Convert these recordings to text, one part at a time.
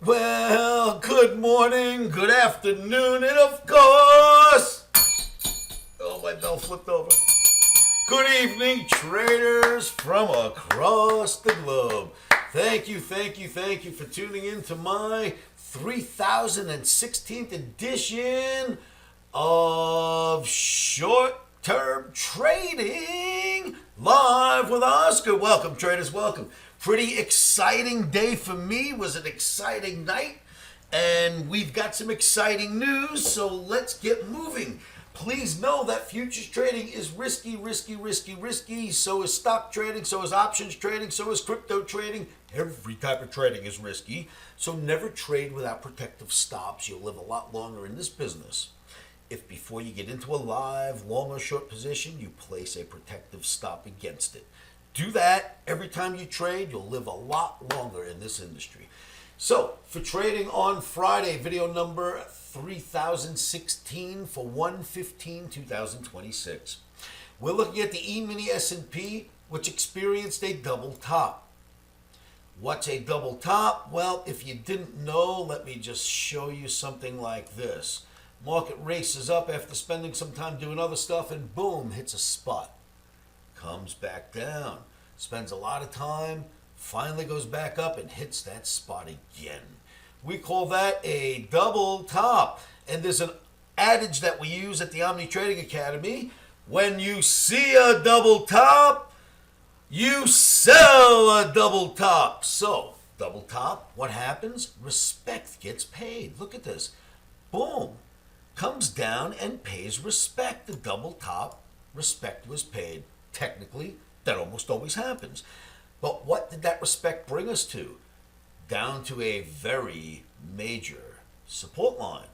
Well, good morning, good afternoon, and of course, oh, my bell flipped over. Good evening, traders from across the globe. Thank you for tuning in to my 3016th edition of Short-Term Trading Live with Oscar. Welcome, traders, welcome. Pretty exciting day for me. It was an exciting night, and we've got some exciting news, so let's get moving. Please know that futures trading is risky. So is stock trading, so is options trading, so is crypto trading. Every type of trading is risky. So never trade without protective stops. You'll live a lot longer in this business if before you get into a live, long or short position, you place a protective stop against it. Do that every time you trade. You'll live a lot longer in this industry. So, for trading on Friday, video number 3016 for 1/15/2026. We're looking at the E-mini S&P, which experienced a double top. What's a double top? Well, if you didn't know, let me just show you something like this. Market races up after spending some time doing other stuff, and boom, hits a spot. Comes back down, spends a lot of time, finally goes back up and hits that spot again. We call that a double top. And there's an adage that we use at the Omni Trading Academy. When you see a double top, you sell a double top. So, double top, what happens? Respect gets paid. Look at this. Boom. Comes down and pays respect. The double top, respect was paid. Technically, that almost always happens. But what did that respect bring us to? Down to a very major support line.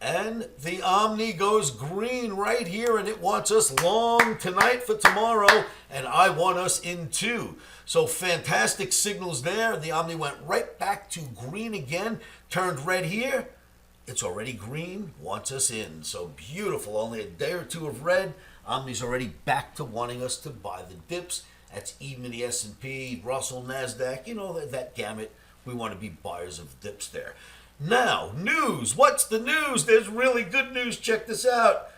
And the Omni goes green right here, and it wants us long tonight for tomorrow, and I want us in too. So fantastic signals there. The Omni went right back to green again, turned red here. It's already green, wants us in. So beautiful. Only a day or two of red. Omni's already back to wanting us to buy the dips. That's E-mini S&P, Russell, NASDAQ, you know, that gamut. We want to be buyers of dips there. Now, news. What's the news? There's really good news. Check this out.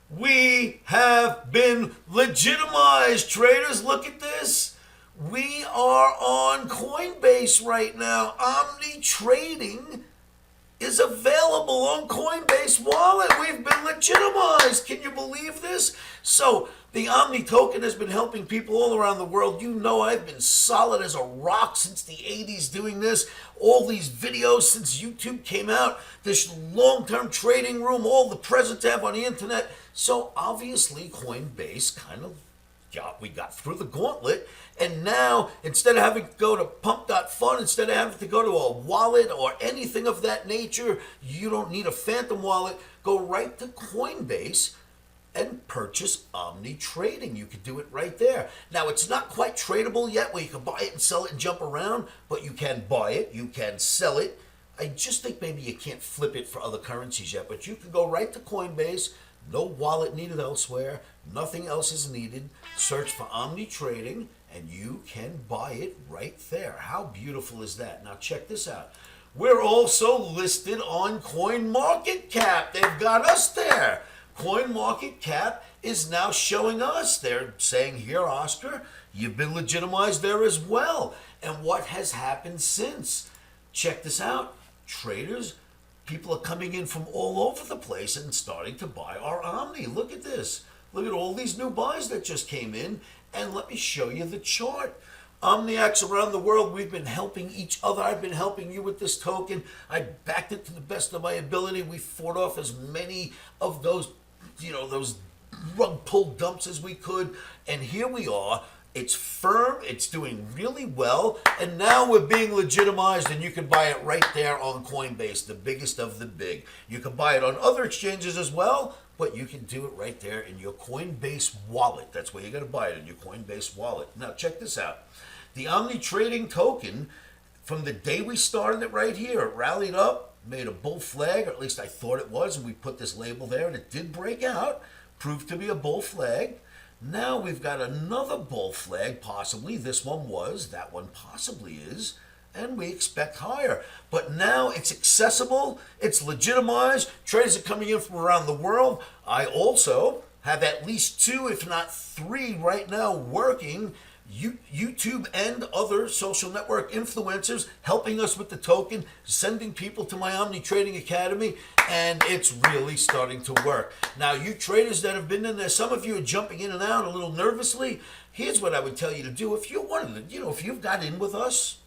We have been legitimized, traders. Look at this. We are on Coinbase right now. Omni Trading is available on Coinbase Wallet. We've been legitimized. Can you believe this? So the Omni token has been helping people all around the world. You know I've been solid as a rock since the 80s doing this. All these videos since YouTube came out. This long-term trading room, all the presence I have on the internet. So obviously Coinbase we got through the gauntlet, and now instead of having to go to pump.fun, instead of having to go to a wallet or anything of that nature, you don't need a phantom wallet. Go right to Coinbase and purchase Omni Trading. You can do it right there. Now, it's not quite tradable yet where you can buy it and sell it and jump around, but you can buy it, you can sell it. I just think maybe you can't flip it for other currencies yet, but you can go right to Coinbase. No wallet needed elsewhere. Nothing else is needed. Search for Omni Trading, and you can buy it right there. How beautiful is that? Now check this out. We're also listed on CoinMarketCap. They've got us there. CoinMarketCap is now showing us. They're saying, here, Oscar, you've been legitimized there as well. And what has happened since? Check this out. Traders, people are coming in from all over the place and starting to buy our Omni. Look at this. Look at all these new buys that just came in. And let me show you the chart. OMNIACS around the world, we've been helping each other. I've been helping you with this token. I backed it to the best of my ability. We fought off as many of those, those rug pull dumps as we could. And here we are. It's firm, it's doing really well, and now we're being legitimized, and you can buy it right there on Coinbase, the biggest of the big. You can buy it on other exchanges as well, but you can do it right there in your Coinbase wallet. That's where you're going to buy it, in your Coinbase wallet. Now, check this out. The Omni Trading token, from the day we started it right here, it rallied up, made a bull flag, or at least I thought it was, and we put this label there, and it did break out, proved to be a bull flag. Now we've got another bull flag, possibly. This one was, that one possibly is. and we expect higher. But now it's accessible, it's legitimized, traders are coming in from around the world. I also have at least 2, if not 3 right now working, YouTube and other social network influencers helping us with the token, sending people to my Omni Trading Academy, and it's really starting to work. Now, you traders that have been in there, some of you are jumping in and out a little nervously. Here's what I would tell you to do. If you're one of the, if you've got in with us,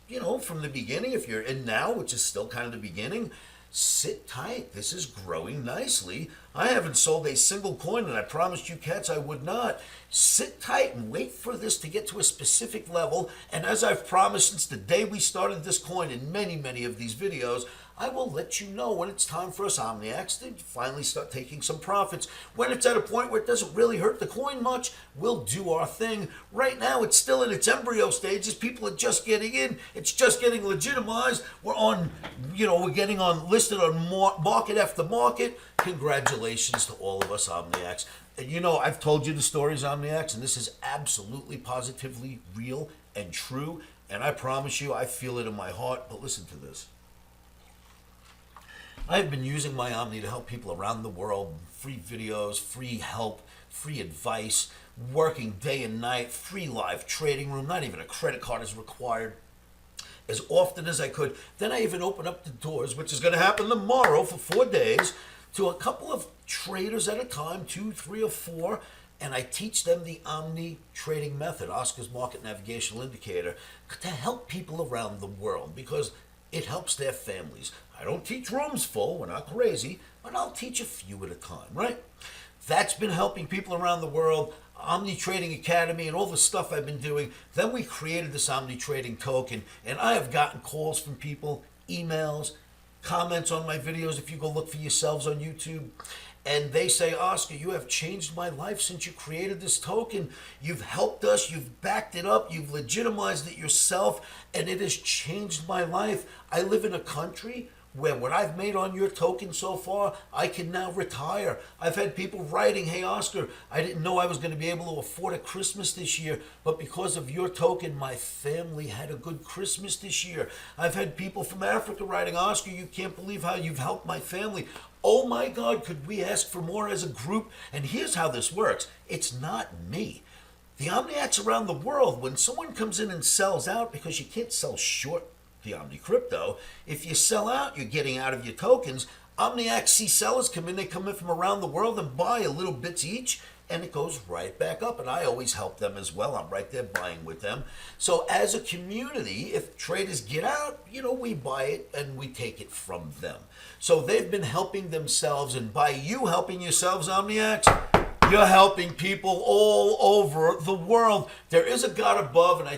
from the beginning, if you're in now, which is still kind of the beginning, sit tight. This is growing nicely. I haven't sold a single coin, and I promised you cats I would not. Sit tight and wait for this to get to a specific level. And as I've promised since the day we started this coin in many, many of these videos, I will let you know when it's time for us OMNIACS to finally start taking some profits. When it's at a point where it doesn't really hurt the coin much, we'll do our thing. Right now, it's still in its embryo stages. People are just getting in. It's just getting legitimized. We're on, we're getting on listed on market after market. Congratulations to all of us OMNIACS. And I've told you the stories, OMNIACS, and this is absolutely, positively real and true. And I promise you, I feel it in my heart. But listen to this. I've been using my Omni to help people around the world, free videos, free help, free advice, working day and night, free live trading room, not even a credit card is required, as often as I could. Then I even open up the doors, which is going to happen tomorrow for 4 days, to a couple of traders at a time, 2, 3, or 4, and I teach them the Omni trading method, Oscar's Market Navigational Indicator, to help people around the world because it helps their families. I don't teach rooms full, we're not crazy, but I'll teach a few at a time, right? That's been helping people around the world, Omni Trading Academy and all the stuff I've been doing. Then we created this Omni Trading token, and I have gotten calls from people, emails, comments on my videos if you go look for yourselves on YouTube. And they say, Oscar, you have changed my life since you created this token. You've helped us, you've backed it up, you've legitimized it yourself, and it has changed my life. I live in a country where what I've made on your token so far, I can now retire. I've had people writing, hey Oscar, I didn't know I was going to be able to afford a Christmas this year, but because of your token, my family had a good Christmas this year. I've had people from Africa writing, Oscar, you can't believe how you've helped my family. Oh my God, could we ask for more as a group? And here's how this works. It's not me. The OMNIACS around the world, when someone comes in and sells out, because you can't sell short the Omni crypto, if you sell out, you're getting out of your tokens. OMNIACS see sellers come in, they come in from around the world and buy a little bits each, and it goes right back up. And I always help them as well. I'm right there buying with them. So as a community, if traders get out, we buy it and we take it from them. So they've been helping themselves, and by you helping yourselves, OMNIACS, you're helping people all over the world. There is a God above, and I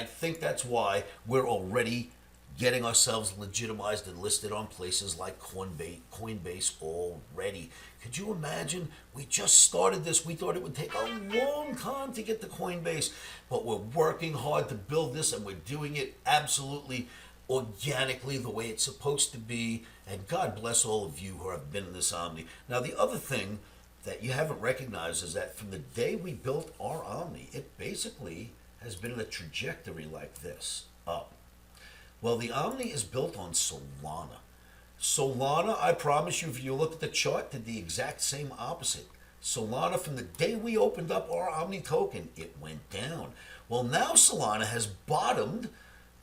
think that's why we're already getting ourselves legitimized and listed on places like Coinbase already. Could you imagine? We just started this. We thought it would take a long time to get to Coinbase, but we're working hard to build this, and we're doing it absolutely organically the way it's supposed to be. And God bless all of you who have been in this Omni. Now, the other thing that you haven't recognized is that from the day we built our Omni, it basically has been in a trajectory like this, up. Well, the Omni is built on Solana. Solana, I promise you, if you look at the chart, did the exact same opposite. Solana, from the day we opened up our Omni token, it went down. Well, now Solana has bottomed.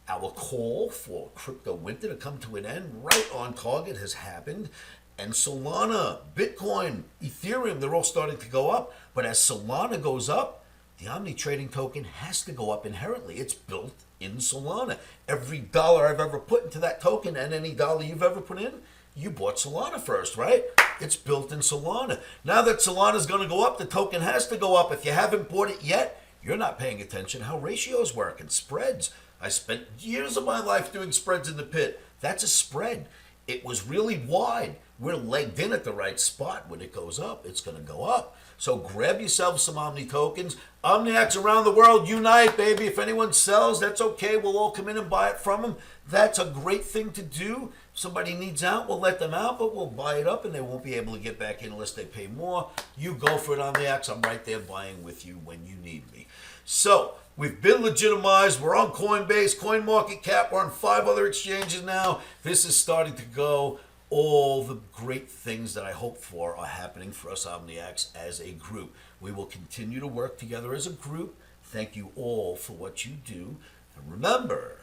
Our call for crypto winter to come to an end, right on target, has happened. And Solana, Bitcoin, Ethereum, they're all starting to go up. But as Solana goes up, the Omni trading token has to go up inherently. It's built in Solana. Every dollar I've ever put into that token, and any dollar you've ever put in, you bought Solana first, right? It's built in Solana. Now that Solana's going to go up, the token has to go up. If you haven't bought it yet, you're not paying attention how ratios work and spreads. I spent years of my life doing spreads in the pit. That's a spread. It was really wide. We're legged in at the right spot. When it goes up, it's going to go up. So grab yourself some Omni tokens. OMNIACS around the world, unite, baby. If anyone sells, that's okay. We'll all come in and buy it from them. That's a great thing to do. If somebody needs out, we'll let them out, but we'll buy it up, and they won't be able to get back in unless they pay more. You go for it, OMNIACS. I'm right there buying with you when you need me. So We've been legitimized. We're on Coinbase, CoinMarketCap. We're on 5 other exchanges now. This is starting to go. All the great things that I hope for are happening for us OMNIACS as a group. We will continue to work together as a group. Thank you all for what you do. And remember,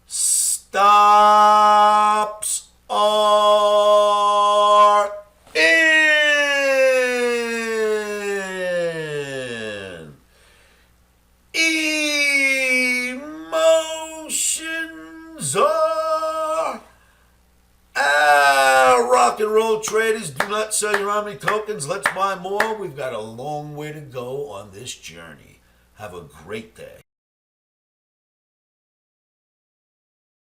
stops are in. Emotions are out. Rock and roll traders, do not sell your Omni tokens. Let's buy more. We've got a long way to go on this journey. Have a great day.